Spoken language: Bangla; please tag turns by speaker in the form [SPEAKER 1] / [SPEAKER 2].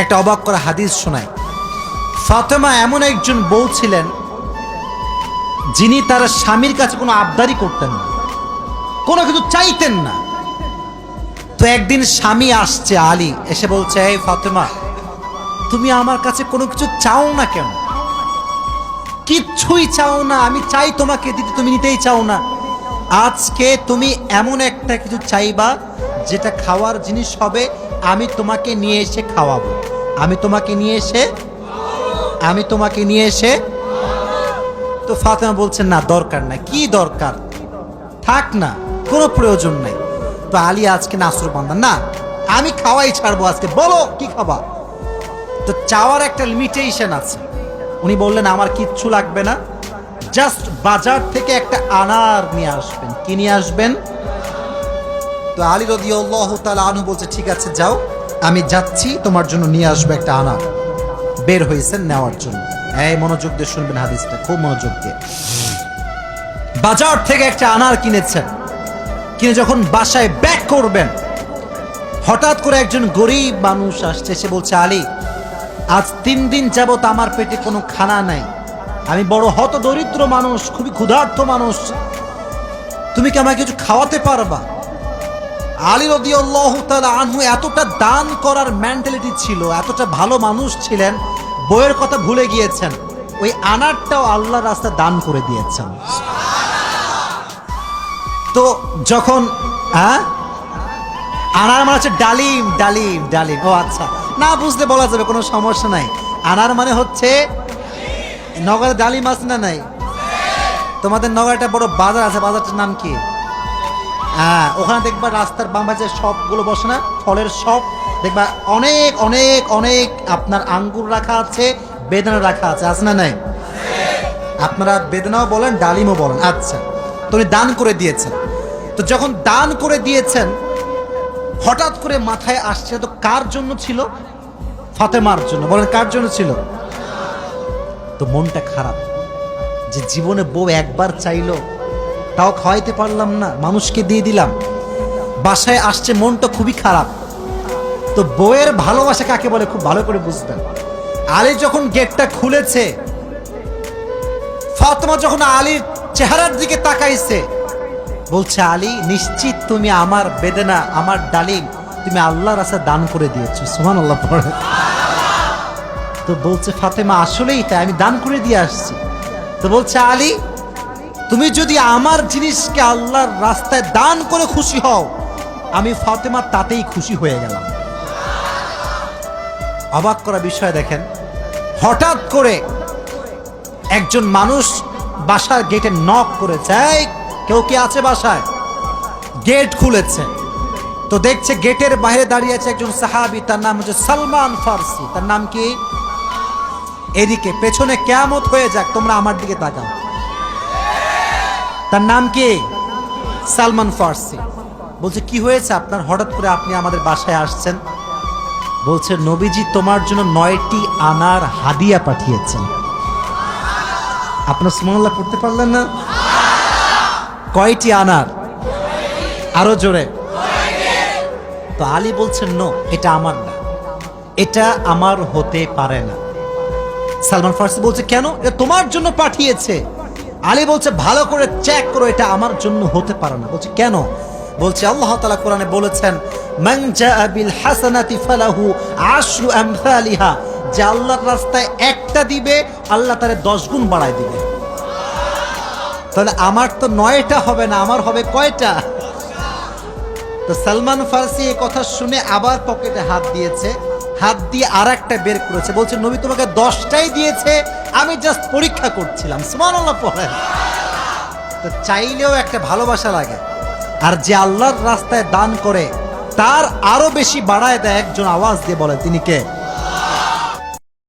[SPEAKER 1] একটা অবাক করা হাদিস শোনায়। ফাতেমা এমন একজন বউ ছিলেন যিনি তার স্বামীর কাছে কোনো আবদারি করতেন না, কোনো কিছু চাইতেন না। তো একদিন স্বামী আসছে, আলী এসে বলছে, এই ফাতেমা, তুমি আমার কাছে কোনো কিছু চাও না কেন? কিচ্ছুই চাও না, আমি চাই তোমাকে দিতে, তুমি নিতেই চাও না। আজকে তুমি এমন একটা কিছু চাইবা যেটা খাওয়ার জিনিস হবে, আমি তোমাকে নিয়ে এসে খাওয়াবো, আমি তোমাকে নিয়ে এসে। তো ফাতেমা বলছেন, না দরকার নাই। কি দরকার? থাক না, কোনো প্রয়োজন নাই। তো আলী আজকে নাসরবান্দা, না আমি খাওয়াই ছাড়বো আজকে, বলো কি খাবা। তো চাওয়ার একটা লিমিটেশন আছে। উনি বললেন, আমার কিচ্ছু লাগবে না, জাস্ট বাজার থেকে একটা আনার নিয়ে আসবেন। কি নিয়ে আসবেন? তো আলী রাদিয়াল্লাহু তাআলা আনহু বলছে, ঠিক আছে যাও, আমি যাচ্ছি, তোমার জন্য নিয়ে আসবে একটা আনার। বের হয়েছেন নেওয়ার জন্য। এই মনোযোগ দিয়ে শুনবেন হাদিসটা, খুব মনোযোগ দিয়ে। বাজার থেকে একটা আনার কিনেছেন, কিনে যখন বাসায় ব্যাক করবেন, হঠাৎ করে একজন গরিব মানুষ আসছে, সে বলছে, আলী, আজ 3 দিন যাবত আমার পেটে কোনো খানা নাই, আমি বড় হত দরিদ্র মানুষ, খুবই ক্ষুধার্ত মানুষ, তুমি কি আমাকে কিছু খাওয়াতে পারবা? আলী রাদিয়াল্লাহু তাআলা আনহু এতটা দান করার মেন্টালিটি ছিল, এতটা ভালো মানুষ ছিলেন, বইয়ের কথা ভুলে গিয়েছেন, ওই আনারটাও আল্লাহর রাস্তায় দান করে দিয়েছেন। তো যখন আনার মানে হচ্ছে ডালিম, ডালিম, ডালিম। ও আচ্ছা, না বুঝলে বলা যাবে, কোনো সমস্যা নাই। আনার মানে হচ্ছে, নগরে ডালিম আছে না নাই? তোমাদের নগরে একটা বড় বাজার আছে, বাজারটার নাম কি? ওখানে দেখবা রাস্তার বাম পাশে সবগুলো বসে না, ফলের সব দেখবা, অনেক অনেক অনেক আপনার আঙ্গুর রাখা আছে, বেদানা রাখা আছে, আছে না নাই? আপনারা বেদানাও বলেন, ডালিমও বলেন। আচ্ছা, তো উনি দান করে দিয়েছেন। তো যখন দান করে দিয়েছেন, হঠাৎ করে মাথায় আসছে, তো কার জন্য ছিল? ফাতেমার জন্য। বলেন, কার জন্য ছিল? তো মনটা খারাপ যে জীবনে বউ একবার চাইলো, তাও খাওয়াইতে পারলাম না, মানুষকে দিয়ে দিলাম। বাসায় আসছে, মনটা খুবই খারাপ। তো বউয়ের ভালোবাসা কাকে বলে খুব ভালো করে বুঝবেন। আলী যখন গেটটা খুলেছে, ফাতেমা যখন আলীর চেহারার দিকে তাকাইছে, বলছে, আলী, নিশ্চিত তুমি আমার বেদনা, আমার ডালিম তুমি আল্লাহর রাস্তায় দান করে দিয়েছো। সুবহানাল্লাহ পড়ে। তো বলছে ফাতেমা, আসলেই তাই, আমি দান করে দিয়ে আসছি। তো বলছে, আলী, তুমি যদি আমার জিনিসকে আল্লাহর রাস্তায় দান করে খুশি হও, আমি ফাতেমা তাতেই খুশি হয়ে গেলাম। অবাক করা বিষয় দেখেন, হঠাৎ করে একজন মানুষ বাসার গেটে নক করেছে, এই কেউ কি আছে বাসায়? গেট খুলেছে, তো দেখছে গেটের বাইরে দাঁড়িয়ে আছে একজন সাহাবী, তার নাম হচ্ছে সালমান ফারসি। তার নাম কি? এদিকে পেছনে কিয়ামত হয়ে যাক, তোমরা আমার দিকে তাকাও। তার নাম কি? সালমান ফারসি। বলছে, কি হয়েছে আপনার, হঠাৎ করে আপনি আমাদের বাসায় আসছেন? বলছে, নবীজি তোমার জন্য 9টি আনার হাদিয়া পাঠিয়েছেন। আপনার সুবহানাল্লাহ পড়তে পারলেন না? কয়টি আনার? আরো জোরে। তো আলী বলছেন, নো, এটা আমার না, এটা আমার হতে পারে না। সালমান ফারসি বলছে, কেন? এটা তোমার জন্য পাঠিয়েছে। আলী বলছে, ভালো করে চেক করো, এটা আমার জন্য হতে পারে না। বলছে, কেন? বলছে, আল্লাহ তাআলা কোরআনে বলেছেন, মান জাআ বিল হাসানাতি ফালাহু আশরু আমসালিহা, যে আল্লাহর রাস্তায় একটা দিবে, আল্লাহ তারে 10 গুণ বাড়ায় দিবে। তাহলে আমার তো 9টা হবে না, আমার হবে কয়টা? তো সালমান ফারসি এই কথা শুনে আবার পকেটে হাত দিয়েছে, হাত দিয়ে আর একটা বের করেছে, বলছে, নবী তোমাকে 10টাই দিয়েছে, আমি জাস্ট পরীক্ষা করছিলাম। সুবহানাল্লাহ পড়েন। তো চাইলেও একটা ভালোবাসা লাগে, আর যে আল্লাহর রাস্তায় দান করে তার আরো বেশি বাড়ায় দেয়। একজন আওয়াজ দিয়ে বলে, তিনি কে?